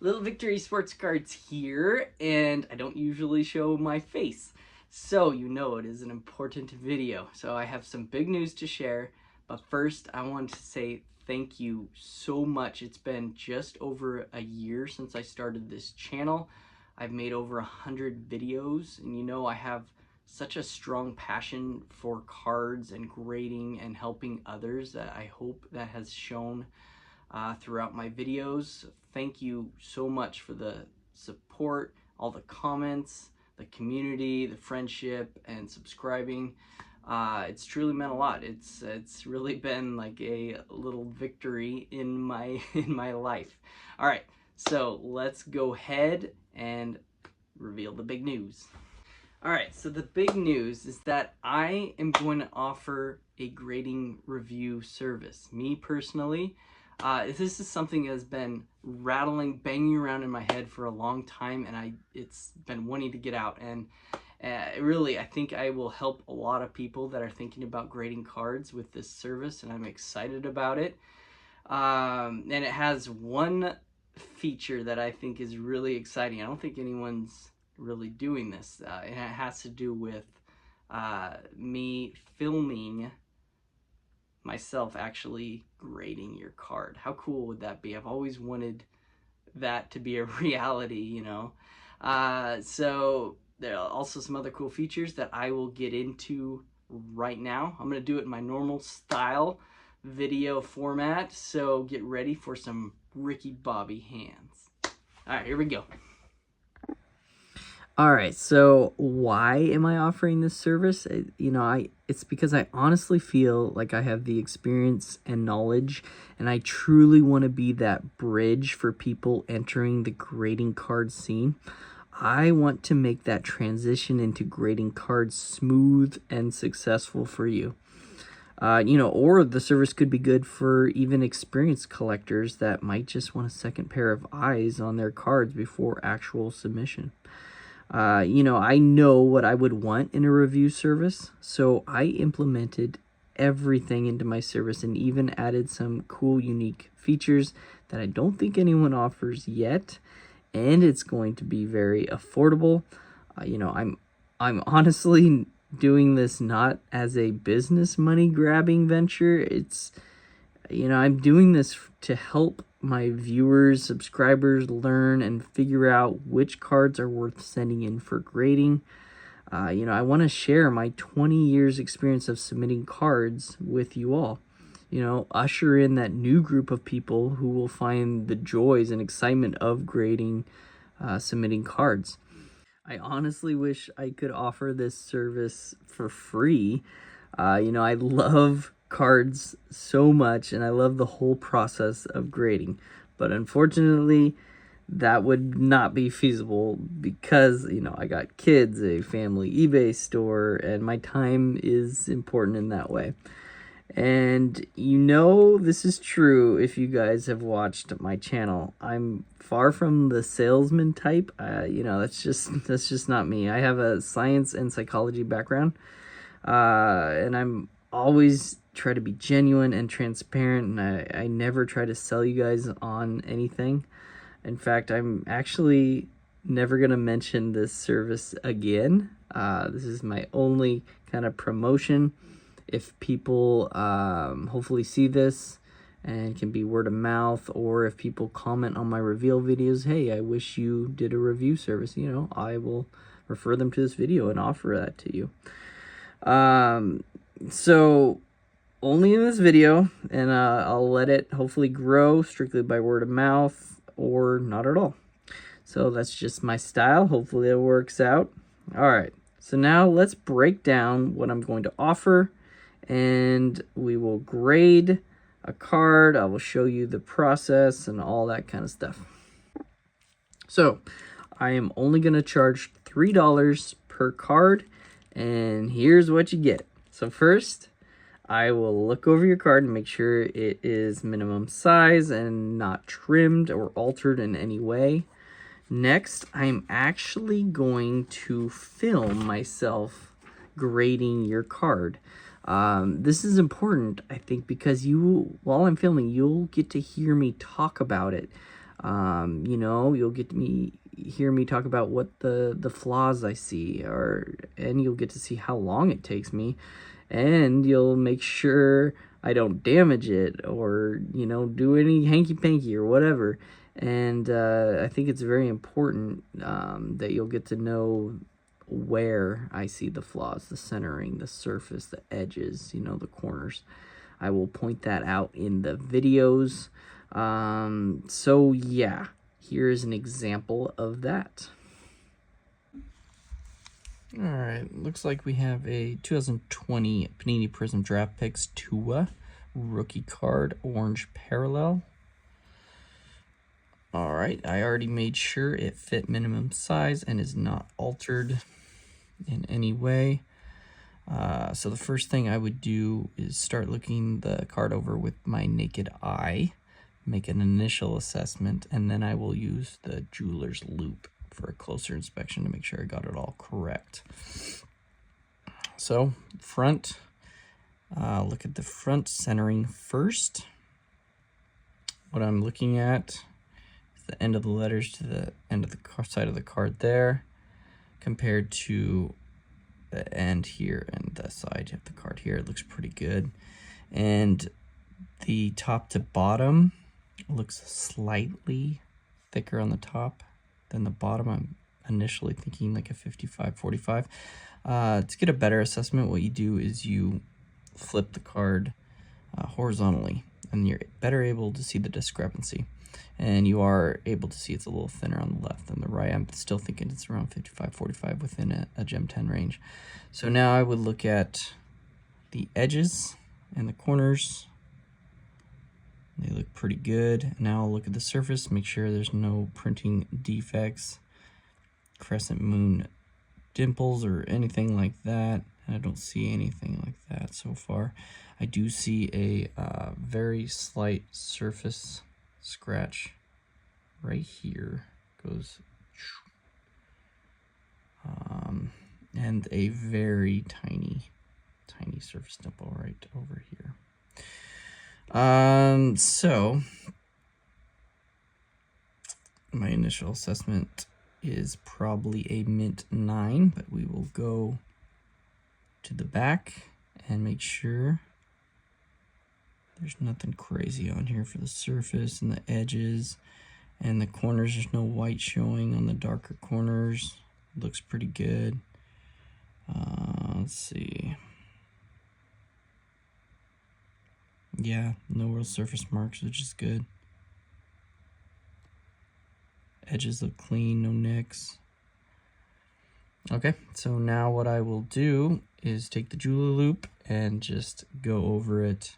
Little Victory Sports Cards here, and I don't usually show my face, so you know it is an important video. So I have some big news to share, but first I want to say thank you so much. It's been just over a year since I started this channel. I've made over 100 videos, and you know I have such a strong passion for cards and grading and helping others that I hope that has shown throughout my videos. Thank you so much for the support, all the comments, the community, the friendship, and subscribing. It's truly meant a lot. It's really been like a little victory in my life. All right, so let's go ahead and reveal the big news. All right, so the big news is that I am going to offer a grading review service. Me personally, this is something that has been banging around in my head for a long time, and it's been wanting to get out. And really, I think I will help a lot of people that are thinking about grading cards with this service, and I'm excited about it. And it has one feature that I think is really exciting. I don't think anyone's really doing this, and it has to do with me filming myself actually grading your card. How cool would that be? I've always wanted that to be a reality, you know. So there are also some other cool features that I will get into right now. I'm going to do it in my normal style video format, so get ready for some Ricky Bobby hands. All right, here we go. All right, so why am I offering this service? It's because I honestly feel like I have the experience and knowledge, and I truly want to be that bridge for people entering the grading card scene. I want to make that transition into grading cards smooth and successful for you. Or the service could be good for even experienced collectors that might just want a second pair of eyes on their cards before actual submission. I know what I would want in a review service, so I implemented everything into my service and even added some cool, unique features that I don't think anyone offers yet, and it's going to be very affordable. I'm honestly doing this not as a business money grabbing venture. I'm doing this to help my viewers, subscribers learn and figure out which cards are worth sending in for grading. I want to share my 20 years experience of submitting cards with you all. Usher in that new group of people who will find the joys and excitement of grading, submitting cards. I honestly wish I could offer this service for free. I love cards so much, and I love the whole process of grading, but unfortunately that would not be feasible because I got kids, a family eBay store, and my time is important in that way. And this is true if you guys have watched my channel. I'm far from the salesman type. That's just not me. I have a science and psychology background, and I'm always try to be genuine and transparent, and I never try to sell you guys on anything. In fact, I'm actually never going to mention this service again. This is my only kind of promotion. If people hopefully see this, and it can be word of mouth, or if people comment on my reveal videos, hey, I wish you did a review service, I will refer them to this video and offer that to you. So only in this video, and I'll let it hopefully grow strictly by word of mouth or not at all. So that's just my style. Hopefully it works out. All right, so now let's break down what I'm going to offer, and we will grade a card. I will show you the process and all that kind of stuff. So I am only going to charge $3 per card, and here's what you get. So first, I will look over your card and make sure it is minimum size and not trimmed or altered in any way. Next, I'm actually going to film myself grading your card. This is important, I think, because while I'm filming, you'll get to hear me talk about it. You know, you'll hear me talk about what the flaws I see, and you'll get to see how long it takes me, and you'll make sure I don't damage it or, you know, do any hanky-panky or whatever. And I think it's very important that you'll get to know where I see the flaws, the centering, the surface, the edges, you know, the corners. I will point that out in the videos. So yeah, here's an example of that. All right, looks like we have a 2020 Panini Prism Draft Picks Tua rookie card, orange parallel. All right, I already made sure it fit minimum size and is not altered in any way. So the first thing I would do is start looking the card over with my naked eye, make an initial assessment, and then I will use the jeweler's loupe for a closer inspection to make sure I got it all correct. So front, look at the front centering first. What I'm looking at is the end of the letters to the end of the side of the card there, compared to the end here and the side of the card here. It looks pretty good. And the top to bottom looks slightly thicker on the top than the bottom. I'm initially thinking like a 55-45. To get a better assessment, what you do is you flip the card horizontally, and you're better able to see the discrepancy. And you are able to see it's a little thinner on the left than the right. I'm still thinking it's around 55-45 within a Gem 10 range. So now I would look at the edges and the corners. They look pretty good. Now I'll look at the surface, make sure there's no printing defects, crescent moon dimples, or anything like that. I don't see anything like that so far. I do see a very slight surface scratch right here, goes, and a very tiny surface dimple right over here. So my initial assessment is probably a mint 9, but we will go to the back and make sure there's nothing crazy on here for the surface and the edges and the corners. There's no white showing on the darker corners. Looks pretty good. Let's see. Yeah, no real surface marks, which is good. Edges look clean, no nicks. Okay, so now what I will do is take the jeweler loupe and just go over it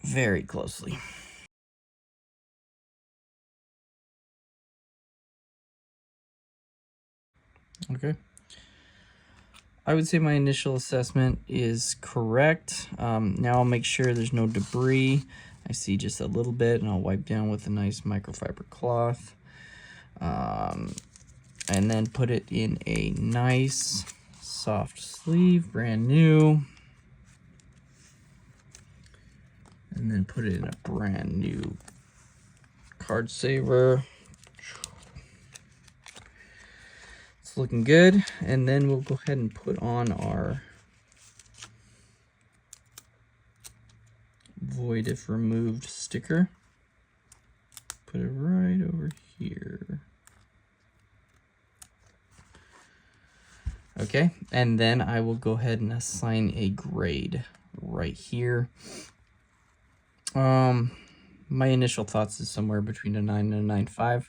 very closely. Okay. I would say my initial assessment is correct. Now I'll make sure there's no debris. I see just a little bit, and I'll wipe down with a nice microfiber cloth. And then put it in a nice soft sleeve, brand new. And then put it in a brand new card saver. It's looking good. And then we'll go ahead and put on our void if removed sticker. Put it right over here. Okay, and then I will go ahead and assign a grade right here. My initial thoughts is somewhere between a 9 and a 9.5,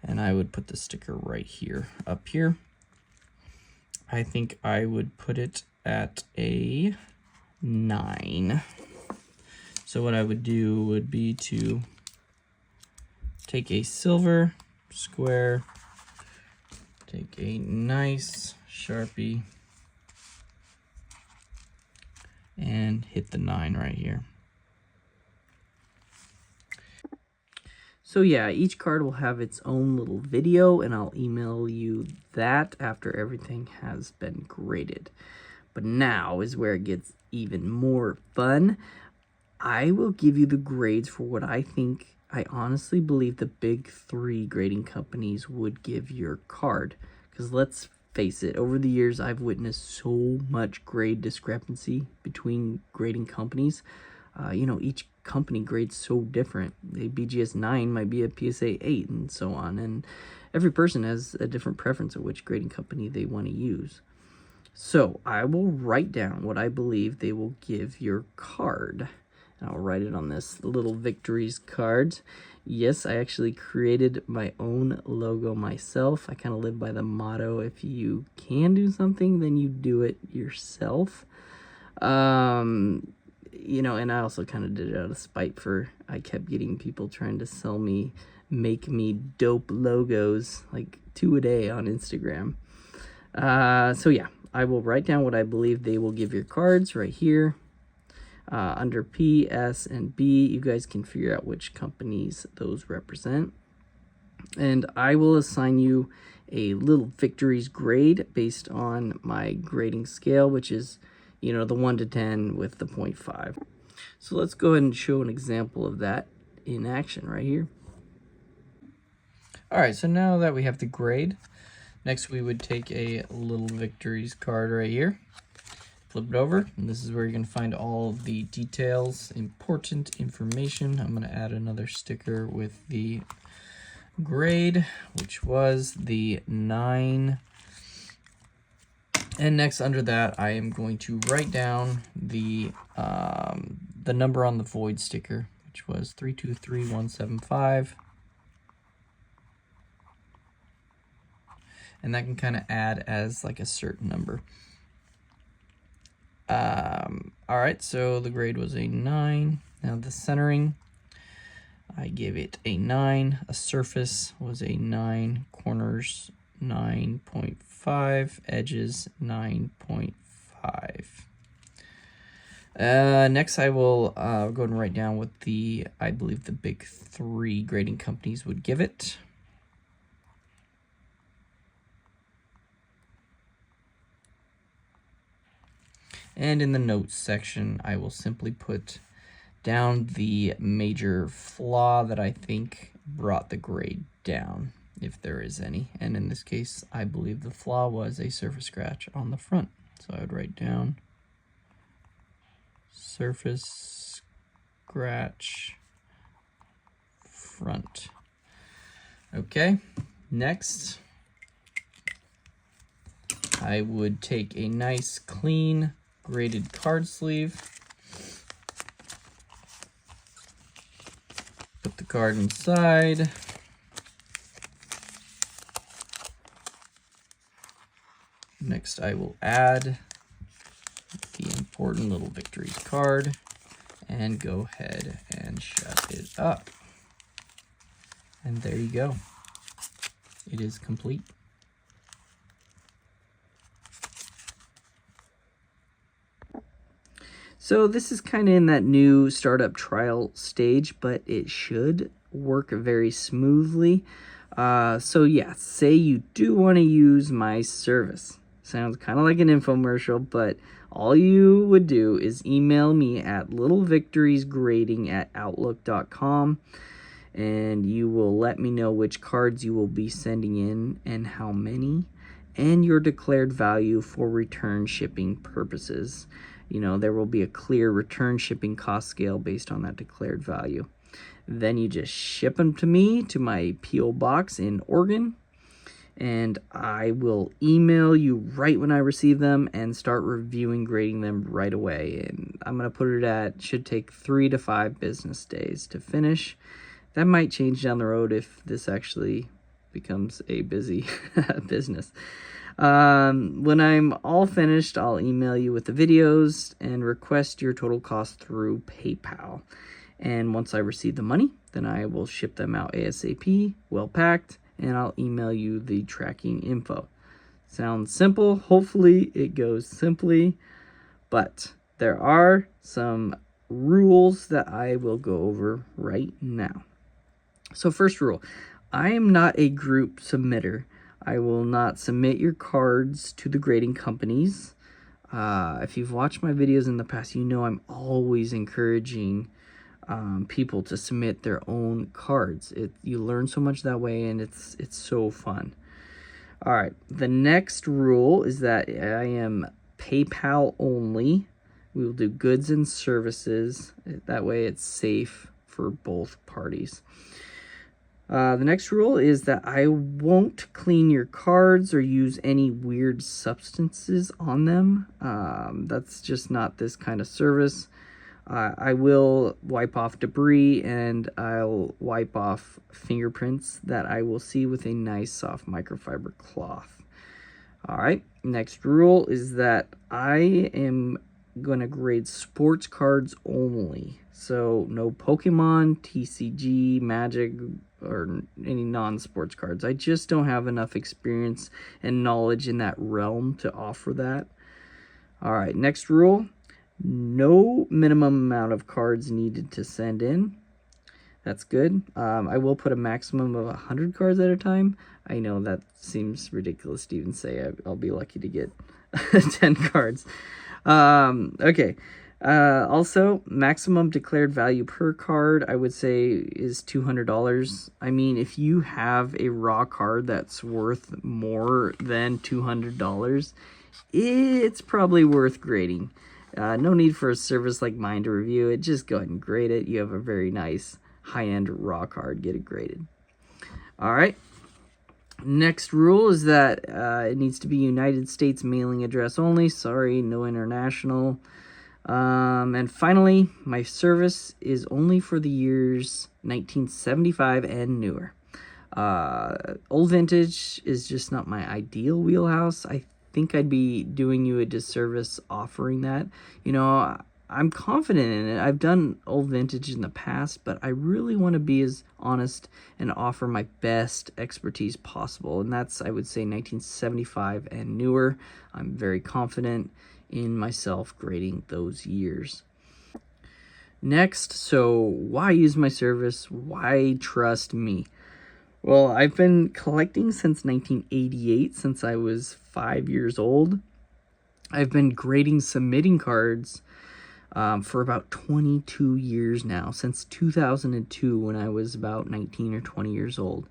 and I would put the sticker right here, up here. I think I would put it at a 9. So what I would do would be to take a silver square, take a nice Sharpie, and hit the 9 right here. So yeah, each card will have its own little video, and I'll email you that after everything has been graded. But now is where it gets even more fun. I will give you the grades for what I think I honestly believe the big three grading companies would give your card. Because let's face it, over the years, I've witnessed so much grade discrepancy between grading companies. Each company grades so different. A BGS 9 might be a PSA 8 and so on. And every person has a different preference of which grading company they want to use. So I will write down what I believe they will give your card. I'll write it on this Little Victories card. Yes, I actually created my own logo myself. I kind of live by the motto, if you can do something, then you do it yourself. And I also kind of did it out of spite I kept getting people trying to make me dope logos, like 2 a day on Instagram. So yeah, I will write down what I believe they will give your cards right here. Under P, S, and B, you guys can figure out which companies those represent. And I will assign you a Little Victories grade based on my grading scale, which is, the 1 to 10 with the 0.5. So let's go ahead and show an example of that in action right here. All right, so now that we have the grade, next we would take a Little Victories card right here. Flip it over, and this is where you're going to find all the details, important information. I'm going to add another sticker with the grade, which was the 9. And next, under that, I am going to write down the number on the void sticker, which was 323175. And that can kind of add as like a certain number. All right, so the grade was a 9. Now the centering, I give it a 9. A surface was a 9. Corners, 9.5. Edges, 9.5. Next, I will go ahead and write down what I believe the big three grading companies would give it. And in the notes section, I will simply put down the major flaw that I think brought the grade down, if there is any. And in this case, I believe the flaw was a surface scratch on the front. So I would write down surface scratch front. Okay, next, I would take a nice clean graded card sleeve, put the card inside, next I will add the important Little Victories card and go ahead and shut it up. And there you go, it is complete. So this is kind of in that new startup trial stage, but it should work very smoothly. So yeah, say you do want to use my service. Sounds kind of like an infomercial, but all you would do is email me at littlevictoriesgrading@outlook.com, and you will let me know which cards you will be sending in and how many, and your declared value for return shipping purposes. There will be a clear return shipping cost scale based on that declared value. Then you just ship them to me, to my P.O. box in Oregon, and I will email you right when I receive them and start reviewing, grading them right away. And I'm going to put it at, should take 3 to 5 business days to finish. That might change down the road if this actually becomes a busy business. When I'm all finished, I'll email you with the videos and request your total cost through PayPal. And once I receive the money, then I will ship them out ASAP, well packed, and I'll email you the tracking info. Sounds simple. Hopefully it goes simply, but there are some rules that I will go over right now. So first rule, I am not a group submitter. I will not submit your cards to the grading companies. If you've watched my videos in the past, you know I'm always encouraging people to submit their own cards. You learn so much that way, and it's so fun. All right, the next rule is that I am PayPal only. We will do goods and services. That way it's safe for both parties. The next rule is that I won't clean your cards or use any weird substances on them. That's just not this kind of service. I will wipe off debris, and I'll wipe off fingerprints that I will see with a nice soft microfiber cloth. All right, next rule is that I am going to grade sports cards only. So no Pokemon, TCG, Magic, or any non-sports cards. I just don't have enough experience and knowledge in that realm to offer that. All right, next rule. No minimum amount of cards needed to send in. That's good. I will put a maximum of 100 cards at a time. I know that seems ridiculous to even say. I'll be lucky to get 10 cards. Okay. Also, maximum declared value per card, I would say, is $200. I mean, if you have a raw card that's worth more than $200, it's probably worth grading. No need for a service like mine to review it. Just go ahead and grade it. You have a very nice high-end raw card. Get it graded. All right. Next rule is that it needs to be United States mailing address only. Sorry, no international. And finally, my service is only for the years 1975 and newer. Old vintage is just not my ideal wheelhouse. I think I'd be doing you a disservice offering that. You know, I'm confident in it. I've done old vintage in the past, but I really want to be as honest and offer my best expertise possible. And that's, I would say, 1975 and newer. I'm very confident in myself grading those years. Next, so why use my service? Why trust me? Well, I've been collecting since 1988, since I was 5 years old. I've been grading submitting cards for about 22 years now, since 2002 when I was about 19 or 20 years old.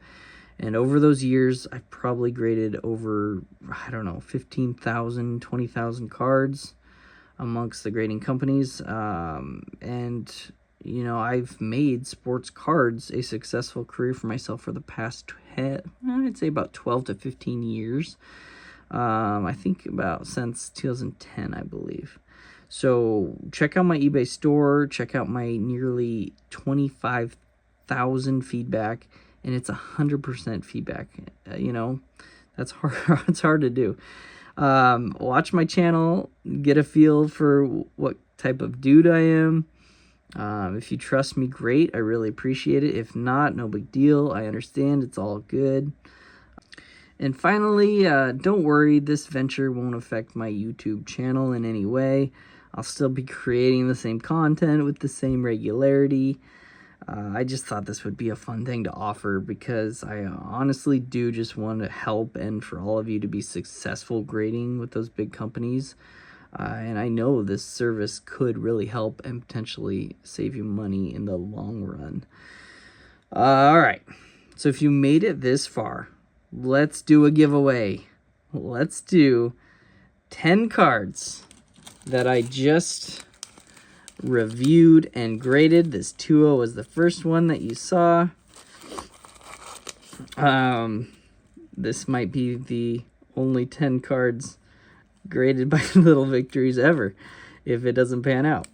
And over those years, I've probably graded over, 15,000, 20,000 cards amongst the grading companies. And I've made sports cards a successful career for myself for the past, I'd say about 12 to 15 years. I think about since 2010, I believe. So check out my eBay store, check out my nearly 25,000 feedback, and it's 100% feedback. That's hard. It's hard to do. Watch my channel, get a feel for what type of dude I am. If you trust me, great. I really appreciate it. If not, no big deal. I understand. It's all good. And finally, don't worry. This venture won't affect my YouTube channel in any way. I'll still be creating the same content with the same regularity. I just thought this would be a fun thing to offer because I honestly do just want to help and for all of you to be successful grading with those big companies. And I know this service could really help and potentially save you money in the long run. All right. So if you made it this far, let's do a giveaway. Let's do 10 cards that I just reviewed and graded. This 2-0 was the first one that you saw. This might be the only 10 cards graded by Little Victories ever if it doesn't pan out.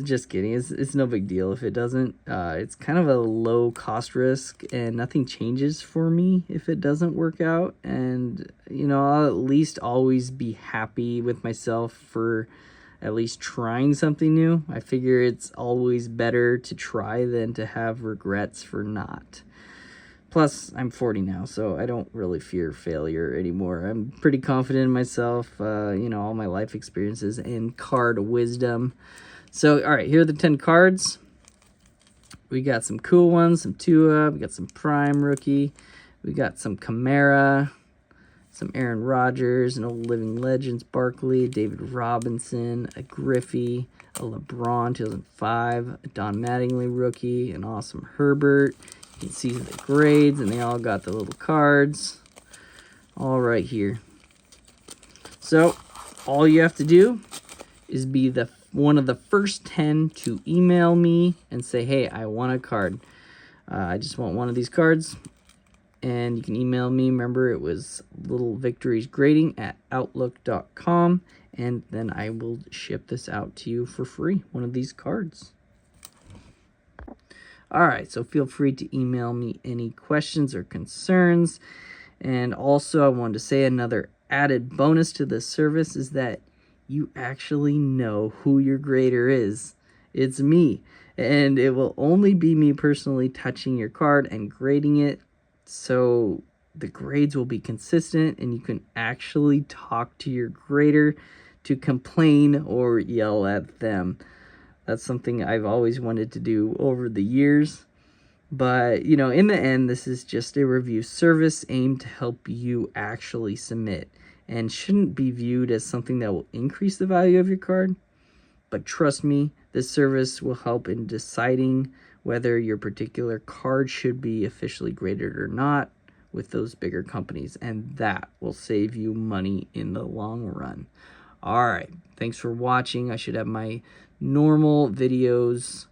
Just kidding. It's no big deal if it doesn't. It's kind of a low cost risk and nothing changes for me if it doesn't work out. And, I'll at least always be happy with myself for at least trying something new. I figure it's always better to try than to have regrets for not. Plus, I'm 40 now, so I don't really fear failure anymore. I'm pretty confident in myself, all my life experiences and card wisdom. So, all right, here are the 10 cards. We got some cool ones, some Tua, we got some Prime Rookie, we got some Kamara, some Aaron Rodgers, an old living legends, Barkley, David Robinson, a Griffey, a LeBron 2005, a Don Mattingly rookie, an awesome Herbert. You can see the grades, and they all got the little cards all right here. So all you have to do is be one of the first 10 to email me and say, hey, I want a card. I just want one of these cards. And you can email me. Remember, it was littlevictoriesgrading@outlook.com. And then I will ship this out to you for free, one of these cards. All right, so feel free to email me any questions or concerns. And also, I wanted to say another added bonus to this service is that you actually know who your grader is. It's me. And it will only be me personally touching your card and grading it. So the grades will be consistent, and you can actually talk to your grader to complain or yell at them. That's something I've always wanted to do over the years. But, you know, in the end, this is just a review service aimed to help you actually submit, and shouldn't be viewed as something that will increase the value of your card. But trust me, this service will help in deciding whether your particular card should be officially graded or not with those bigger companies, and that will save you money in the long run. All right, thanks for watching. I should have my normal videos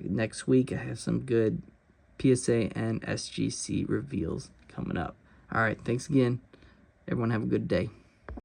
next week. I have some good PSA and SGC reveals coming up. All right, thanks again. Everyone have a good day.